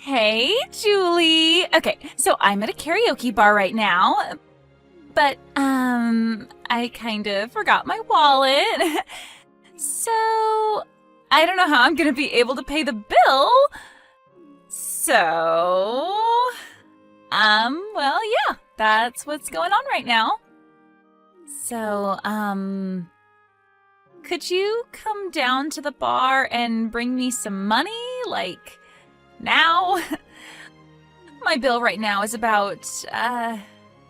Hey, Julie. Okay, so I'm at a karaoke bar right now, but, I kind of forgot my wallet. So, I don't know how I'm gonna be able to pay the bill. So, well, yeah, that's what's going on right now. So, could you come down to the bar and bring me some money? Like, now? My bill right now is about,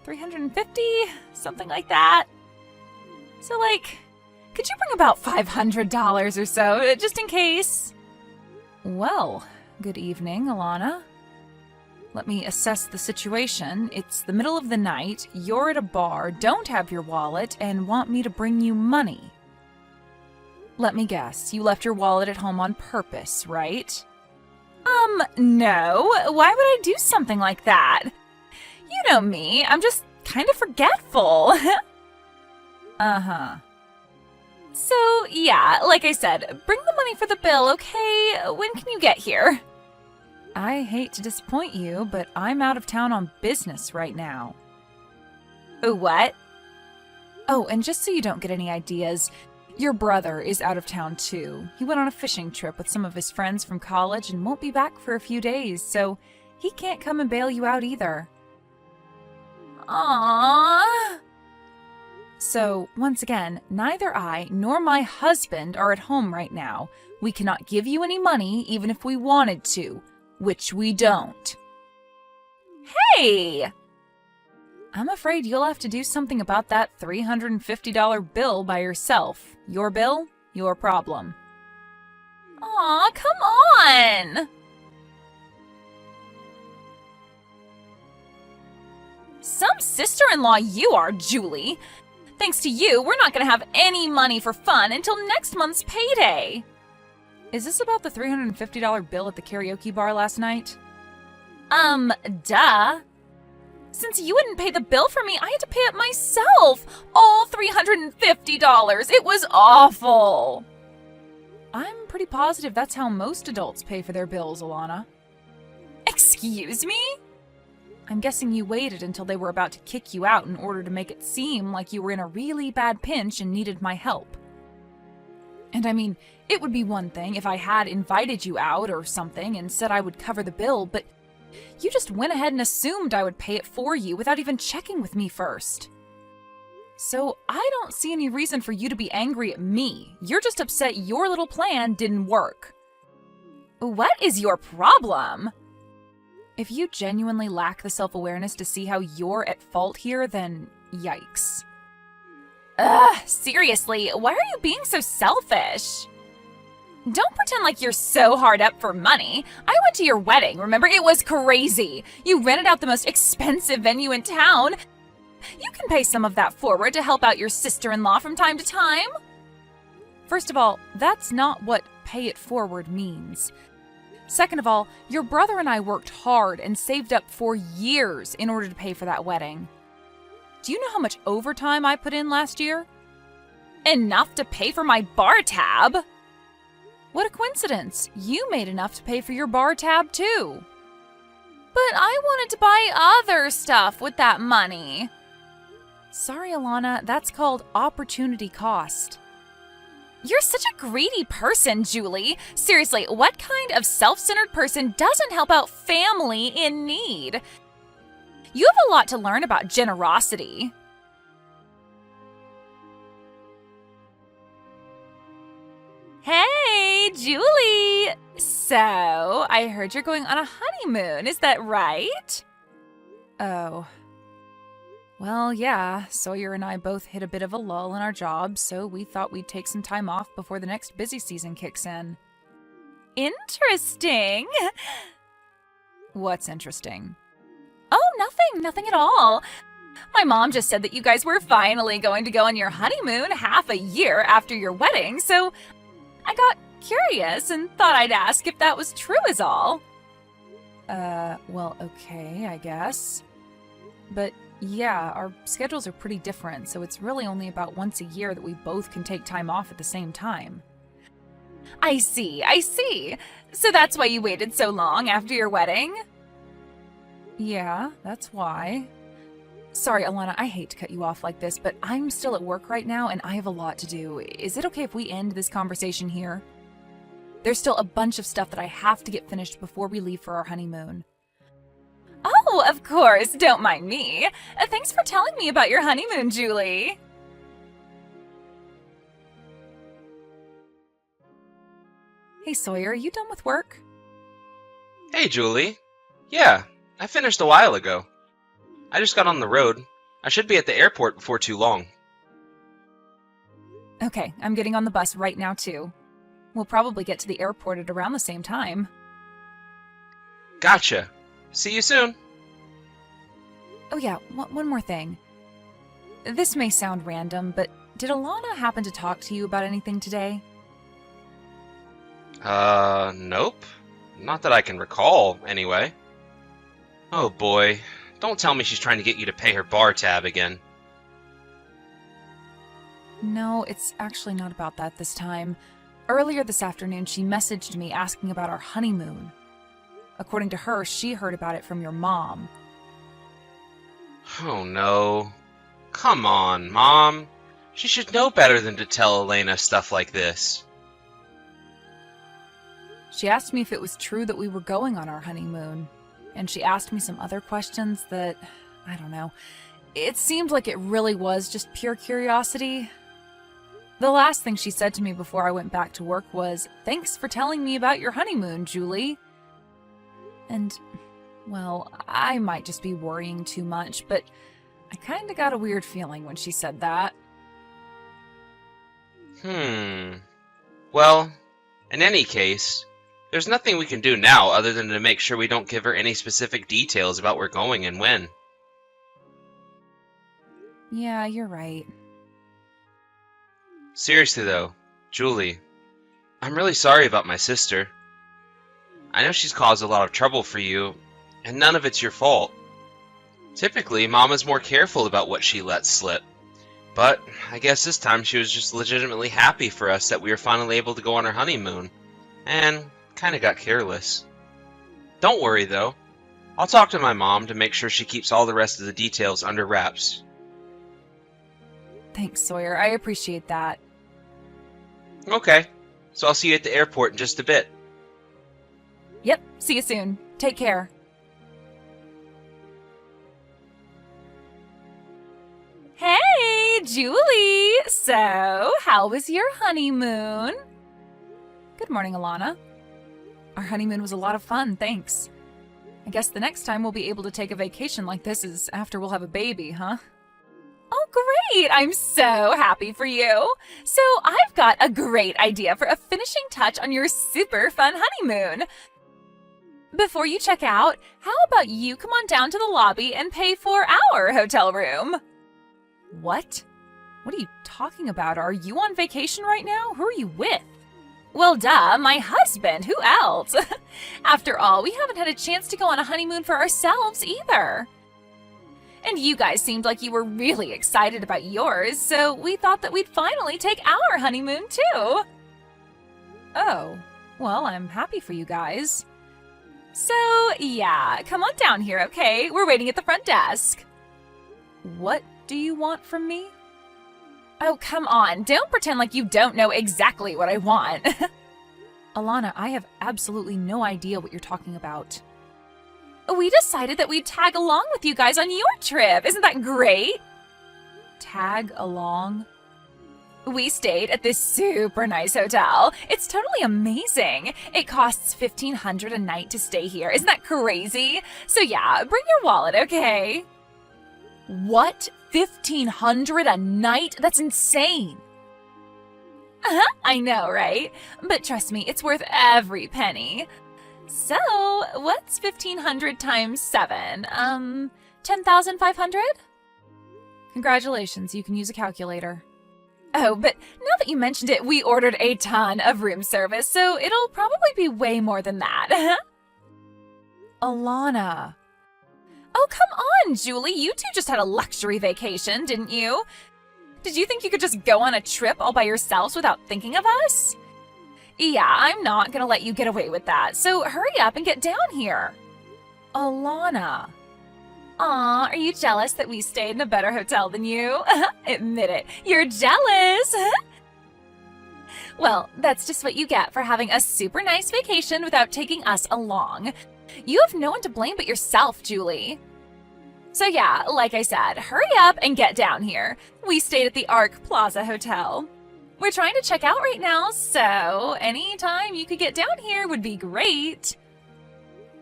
$350, something like that. So, like, could you bring about $500 or so, just in case? Well, good evening, Alana. Let me assess the situation. It's the middle of the night, you're at a bar, don't have your wallet, and want me to bring you money. Let me guess, you left your wallet at home on purpose, right? No. Why would I do something like that? You know me, I'm just kind of forgetful. Uh-huh. So, yeah, like I said, bring the money for the bill, okay? When can you get here? I hate to disappoint you, but I'm out of town on business right now. What? Oh, and just so you don't get any ideas, your brother is out of town too. He went on a fishing trip with some of his friends from college and won't be back for a few days, so he can't come and bail you out either. Aww. So, once again, neither I nor my husband are at home right now. We cannot give you any money even if we wanted to, which we don't. Hey! I'm afraid you'll have to do something about that $350 bill by yourself. Your bill, your problem. Aw, come on! Some sister-in-law you are, Julie. Thanks to you, we're not gonna have any money for fun until next month's payday. Is this about the $350 bill at the karaoke bar last night? Duh. Since you wouldn't pay the bill for me, I had to pay it myself. All $350. It was awful. I'm pretty positive that's how most adults pay for their bills, Alana. Excuse me? I'm guessing you waited until they were about to kick you out in order to make it seem like you were in a really bad pinch and needed my help. And I mean, it would be one thing if I had invited you out or something and said I would cover the bill, but you just went ahead and assumed I would pay it for you without even checking with me first. So I don't see any reason for you to be angry at me. You're just upset your little plan didn't work. What is your problem? If you genuinely lack the self-awareness to see how you're at fault here, then yikes. Ugh, seriously, why are you being so selfish? Don't pretend like you're so hard up for money. I went to your wedding, remember? It was crazy. You rented out the most expensive venue in town. You can pay some of that forward to help out your sister-in-law from time to time. First of all, that's not what pay it forward means. Second of all, your brother and I worked hard and saved up for years in order to pay for that wedding. Do you know how much overtime I put in last year? Enough to pay for my bar tab. What a coincidence. You made enough to pay for your bar tab too. But I wanted to buy other stuff with that money. Sorry, Alana, that's called opportunity cost. You're such a greedy person, Julie. Seriously, what kind of self-centered person doesn't help out family in need? You have a lot to learn about generosity. Hey, Julie! So, I heard you're going on a honeymoon, is that right? Oh. Well, yeah, Sawyer and I both hit a bit of a lull in our jobs, so we thought we'd take some time off before the next busy season kicks in. Interesting! What's interesting? Oh, nothing at all. My mom just said that you guys were finally going to go on your honeymoon half a year after your wedding, so I got curious and thought I'd ask if that was true is all. Well, okay, I guess. But yeah, our schedules are pretty different, so it's really only about once a year that we both can take time off at the same time. I see. So that's why you waited so long after your wedding? Yeah, that's why. Sorry, Alana, I hate to cut you off like this, but I'm still at work right now and I have a lot to do. Is it okay if we end this conversation here? There's still a bunch of stuff that I have to get finished before we leave for our honeymoon. Oh, of course, don't mind me. Thanks for telling me about your honeymoon, Julie. Hey, Sawyer, are you done with work? Hey, Julie. Yeah, I finished a while ago. I just got on the road. I should be at the airport before too long. Okay, I'm getting on the bus right now, too. We'll probably get to the airport at around the same time. Gotcha. See you soon. Oh yeah, one more thing. This may sound random, but did Alana happen to talk to you about anything today? Nope. Not that I can recall, anyway. Oh boy. Don't tell me she's trying to get you to pay her bar tab again. No, it's actually not about that this time. Earlier this afternoon, she messaged me asking about our honeymoon. According to her, she heard about it from your mom. Oh no. Come on, Mom. She should know better than to tell Elena stuff like this. She asked me if it was true that we were going on our honeymoon. And she asked me some other questions that, I don't know. It seemed like it really was just pure curiosity. The last thing she said to me before I went back to work was, "Thanks for telling me about your honeymoon, Julie." And, well, I might just be worrying too much, but I kinda got a weird feeling when she said that. Well, in any case, there's nothing we can do now other than to make sure we don't give her any specific details about where we're going and when. Yeah, you're right. Seriously though, Julie, I'm really sorry about my sister. I know she's caused a lot of trouble for you, and none of it's your fault. Typically, Mama's more careful about what she lets slip. But I guess this time she was just legitimately happy for us that we were finally able to go on our honeymoon. And kinda got careless. Don't worry though. I'll talk to my mom to make sure she keeps all the rest of the details under wraps. Thanks, Sawyer. I appreciate that. Okay, so I'll see you at the airport in just a bit. Yep, see you soon. Take care. Hey, Julie! So, how was your honeymoon? Good morning, Alana. Our honeymoon was a lot of fun, thanks. I guess the next time we'll be able to take a vacation like this is after we'll have a baby, huh? Oh, great! I'm so happy for you. So, I've got a great idea for a finishing touch on your super fun honeymoon. Before you check out, how about you come on down to the lobby and pay for our hotel room? What? What are you talking about? Are you on vacation right now? Who are you with? Well, duh, my husband. Who else? After all, we haven't had a chance to go on a honeymoon for ourselves either. And you guys seemed like you were really excited about yours, so we thought that we'd finally take our honeymoon too. Oh, well, I'm happy for you guys. So, yeah, come on down here, okay? We're waiting at the front desk. What do you want from me? Oh, come on. Don't pretend like you don't know exactly what I want. Alana, I have absolutely no idea what you're talking about. We decided that we'd tag along with you guys on your trip. Isn't that great? Tag along? We stayed at this super nice hotel. It's totally amazing. It costs $1,500 a night to stay here. Isn't that crazy? So yeah, bring your wallet, okay? What? $1,500 a night? That's insane. I know, right? But trust me, it's worth every penny. So, what's 1,500 times 7? 10,500? Congratulations, you can use a calculator. Oh, but now that you mentioned it, we ordered a ton of room service, so it'll probably be way more than that. Alana. Oh, come on, Julie. You two just had a luxury vacation, didn't you? Did you think you could just go on a trip all by yourselves without thinking of us? Yeah, I'm not gonna let you get away with that, so hurry up and get down here. Alana. Aw, are you jealous that we stayed in a better hotel than you? Admit it, you're jealous. Well, that's just what you get for having a super nice vacation without taking us along. You have no one to blame but yourself, Julie. So yeah, like I said, hurry up and get down here. We stayed at the Arc Plaza Hotel. We're trying to check out right now, so any time you could get down here would be great.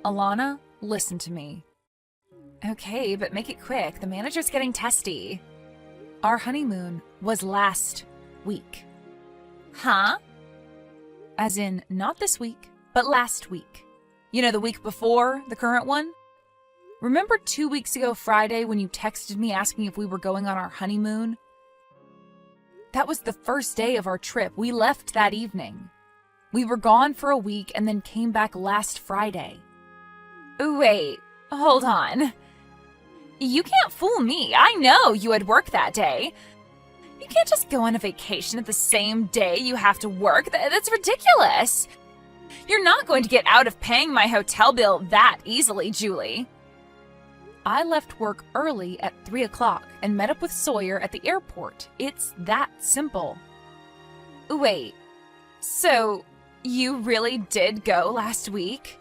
Alana, listen to me. Okay, but make it quick. The manager's getting testy. Our honeymoon was last week. Huh? As in, not this week, but last week. You know, the week before the current one? Remember 2 weeks ago Friday when you texted me asking if we were going on our honeymoon? That was the first day of our trip. We left that evening. We were gone for a week and then came back last Friday. Wait, hold on. You can't fool me. I know you had work that day. You can't just go on a vacation at the same day you have to work. That's ridiculous. You're not going to get out of paying my hotel bill that easily, Julie. I left work early at 3 o'clock and met up with Sawyer at the airport. It's that simple. Wait, so you really did go last week?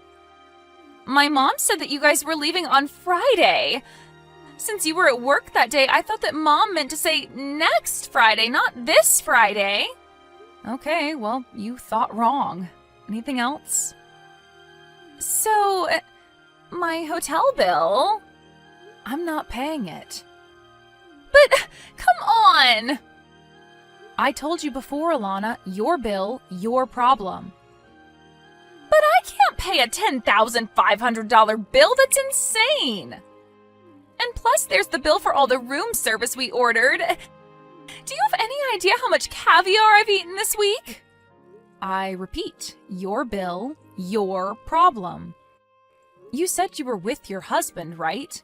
My mom said that you guys were leaving on Friday. Since you were at work that day, I thought that Mom meant to say next Friday, not this Friday. Okay, well, you thought wrong. Anything else? So, my hotel bill? I'm not paying it. But, come on! I told you before, Alana, your bill, your problem. But I can't pay a $10,500 bill. That's insane. And plus, there's the bill for all the room service we ordered. Do you have any idea how much caviar I've eaten this week? I repeat, your bill, your problem. You said you were with your husband, right?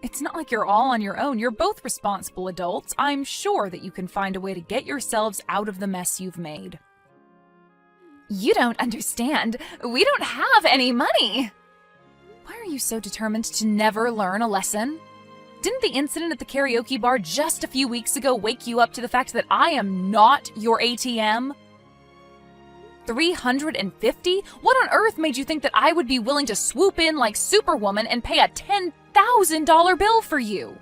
It's not like you're all on your own. You're both responsible adults. I'm sure that you can find a way to get yourselves out of the mess you've made. You don't understand. We don't have any money. Why are you so determined to never learn a lesson? Didn't the incident at the karaoke bar just a few weeks ago wake you up to the fact that I am not your ATM? $350? What on earth made you think that I would be willing to swoop in like Superwoman and pay a $10,000 bill for you?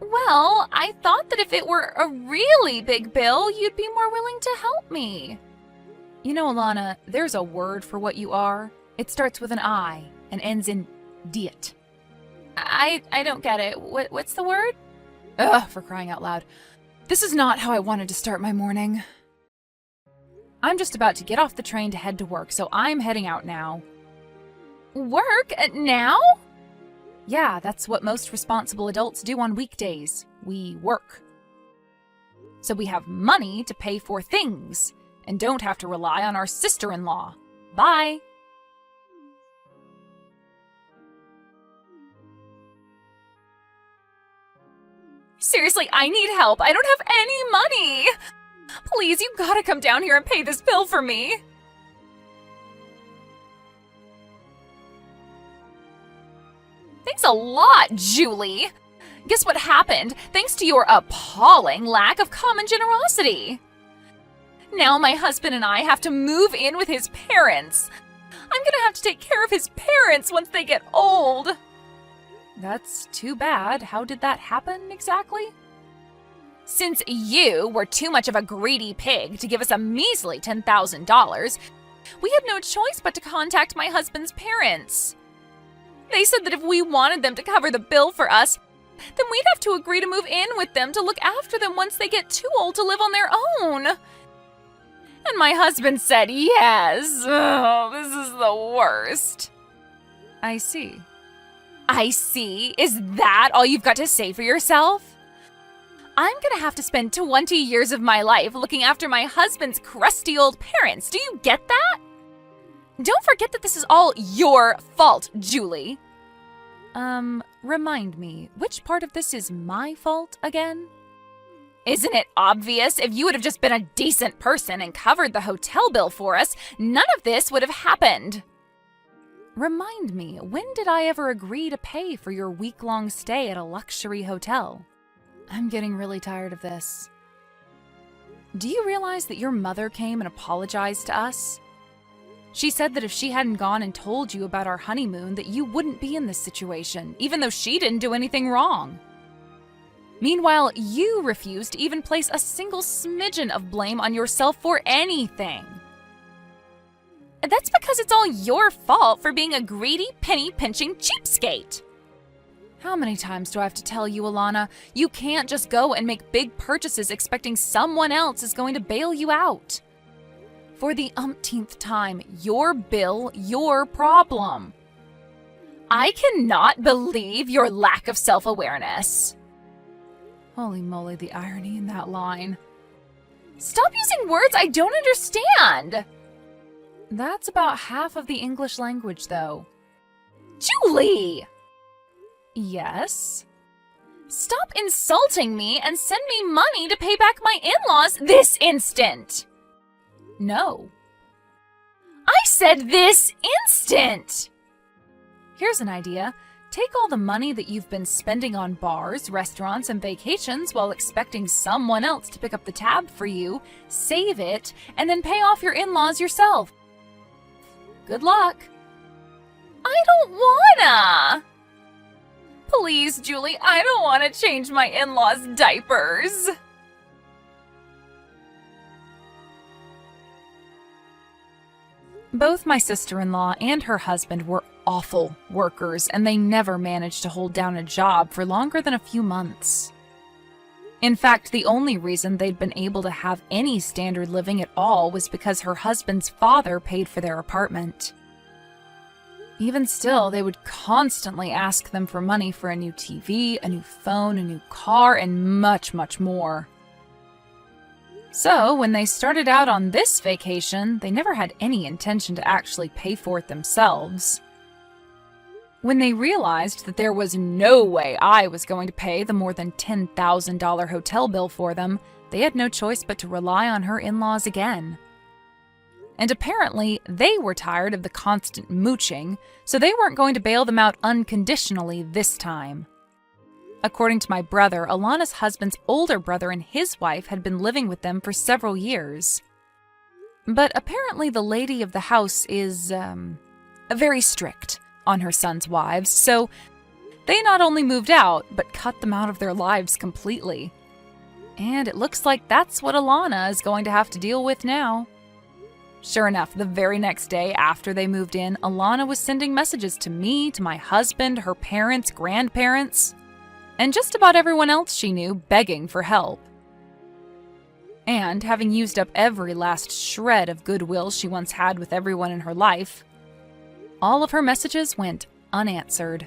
Well, I thought that if it were a really big bill, you'd be more willing to help me. You know, Alana, there's a word for what you are. It starts with an I and ends in diet. I don't get it. What's the word? Ugh, for crying out loud. This is not how I wanted to start my morning. I'm just about to get off the train to head to work, so I'm heading out now. Work? Now? Yeah, that's what most responsible adults do on weekdays. We work. So we have money to pay for things, and don't have to rely on our sister-in-law. Bye! Seriously, I need help. I don't have any money. Please, you gotta come down here and pay this bill for me. Thanks a lot, Julie. Guess what happened? Thanks to your appalling lack of common generosity. Now my husband and I have to move in with his parents. I'm gonna have to take care of his parents once they get old. That's too bad. How did that happen exactly? Since you were too much of a greedy pig to give us a measly $10,000, we had no choice but to contact my husband's parents. They said that if we wanted them to cover the bill for us, then we'd have to agree to move in with them to look after them once they get too old to live on their own. And my husband said yes. Oh, this is the worst. I see. I see? Is that all you've got to say for yourself? I'm gonna have to spend 20 years of my life looking after my husband's crusty old parents. Do you get that? Don't forget that this is all your fault, Julie. Remind me, which part of this is my fault again? Isn't it obvious? If you would have just been a decent person and covered the hotel bill for us, none of this would have happened. Remind me, when did I ever agree to pay for your week-long stay at a luxury hotel? I'm getting really tired of this. Do you realize that your mother came and apologized to us? She said that if she hadn't gone and told you about our honeymoon, that you wouldn't be in this situation, even though she didn't do anything wrong. Meanwhile, you refused to even place a single smidgen of blame on yourself for anything. That's because it's all your fault for being a greedy, penny-pinching cheapskate. How many times do I have to tell you, Alana, you can't just go and make big purchases expecting someone else is going to bail you out? For the umpteenth time, your bill, your problem. I cannot believe your lack of self-awareness. Holy moly, the irony in that line. Stop using words I don't understand! That's about half of the English language, though. Julie! Yes? Stop insulting me and send me money to pay back my in-laws this instant! No. I said this instant! Here's an idea. Take all the money that you've been spending on bars, restaurants, and vacations while expecting someone else to pick up the tab for you, save it, and then pay off your in-laws yourself. Good luck. I don't wanna! Please, Julie, I don't want to change my in-laws' diapers. Both my sister-in-law and her husband were awful workers, and they never managed to hold down a job for longer than a few months. In fact, the only reason they'd been able to have any standard living at all was because her husband's father paid for their apartment. Even still, they would constantly ask them for money for a new TV, a new phone, a new car, and much, much more. So, when they started out on this vacation, they never had any intention to actually pay for it themselves. When they realized that there was no way I was going to pay the more than $10,000 hotel bill for them, they had no choice but to rely on her in-laws again. And apparently, they were tired of the constant mooching, so they weren't going to bail them out unconditionally this time. According to my brother, Alana's husband's older brother and his wife had been living with them for several years. But apparently the lady of the house is, very strict on her son's wives, so they not only moved out, but cut them out of their lives completely. And it looks like that's what Alana is going to have to deal with now. Sure enough, the very next day after they moved in, Alana was sending messages to me, to my husband, her parents, grandparents, and just about everyone else she knew, begging for help. And having used up every last shred of goodwill she once had with everyone in her life, all of her messages went unanswered.